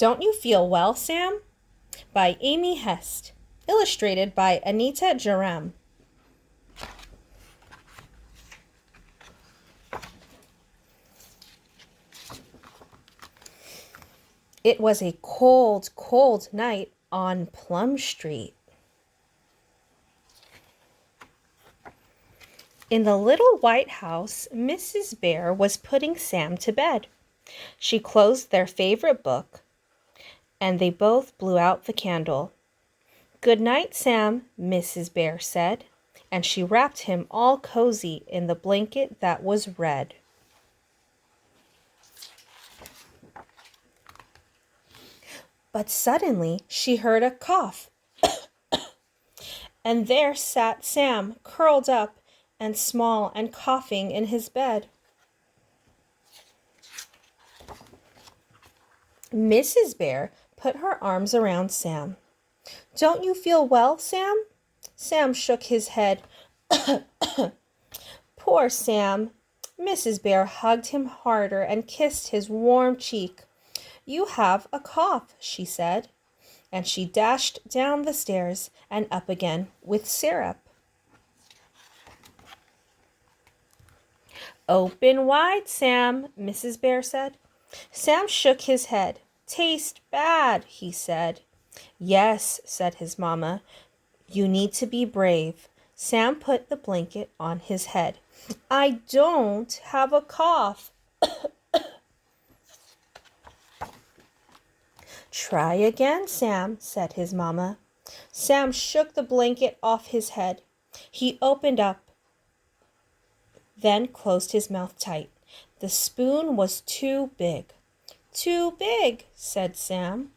Don't You Feel Well, Sam? By Amy Hest. Illustrated by Anita Jeram. It was a cold, cold night on Plum Street. In the little white house, Mrs. Bear was putting Sam to bed. She closed their favorite book, and they both blew out the candle. "Good night, Sam," Mrs. Bear said, and she wrapped him all cozy in the blanket that was red. But suddenly she heard a cough, and there sat Sam, curled up and small and coughing in his bed. Mrs. Bear put her arms around Sam. "Don't you feel well, Sam?" Sam shook his head. Poor Sam. Mrs. Bear hugged him harder and kissed his warm cheek. "You have a cough," she said, and she dashed down the stairs and up again with syrup. "Open wide, Sam," Mrs. Bear said. Sam shook his head. "Taste bad," he said. "Yes," said his mama. "You need to be brave." Sam put the blanket on his head. "I don't have a cough." "Try again, Sam," said his mama. Sam shook the blanket off his head. He opened up, then closed his mouth tight. The spoon was too big. "Too big," said Sam.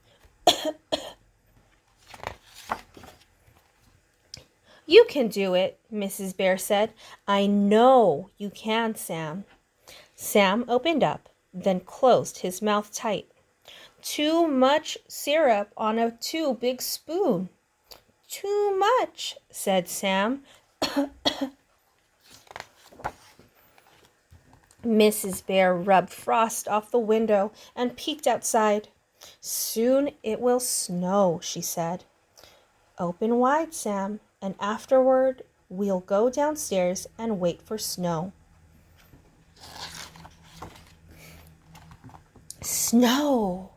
"You can do it," Mrs. Bear said. "I know you can, Sam." Sam opened up, then closed his mouth tight. "Too much syrup on a too big spoon." "Too much," said Sam. Mrs. Bear rubbed frost off the window and peeked outside. "Soon it will snow," she said. "Open wide, Sam, and afterward we'll go downstairs and wait for snow." Snow!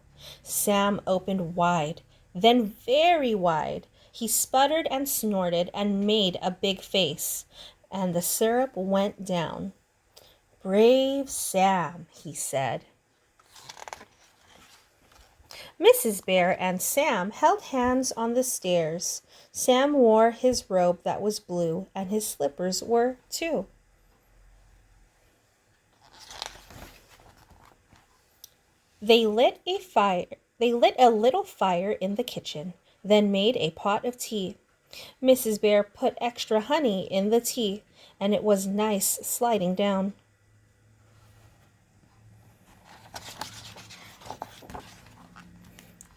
Sam opened wide, then very wide. He sputtered and snorted and made a big face, and the syrup went down. "Brave Sam," he said. Mrs. Bear and Sam held hands on the stairs. Sam wore his robe that was blue, and his slippers were too. They lit a little fire in the kitchen, then made a pot of tea. Mrs. Bear put extra honey in the tea, and it was nice sliding down.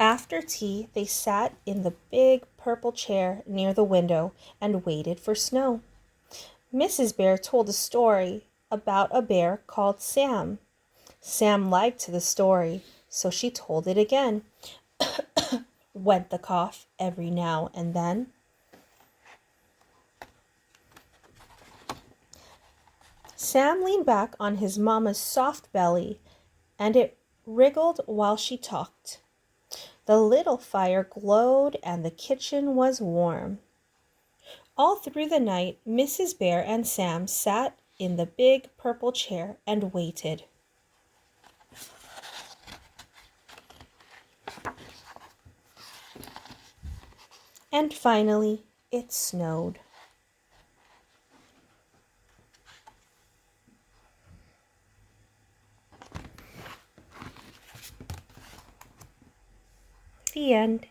After tea, they sat in the big purple chair near the window and waited for snow. Mrs. Bear told a story about a bear called Sam. Sam liked the story, so she told it again. Went the cough every now and then. Sam leaned back on his mama's soft belly, and it wriggled while she talked. The little fire glowed and the kitchen was warm. All through the night, Mrs. Bear and Sam sat in the big purple chair and waited. And finally, it snowed. The end.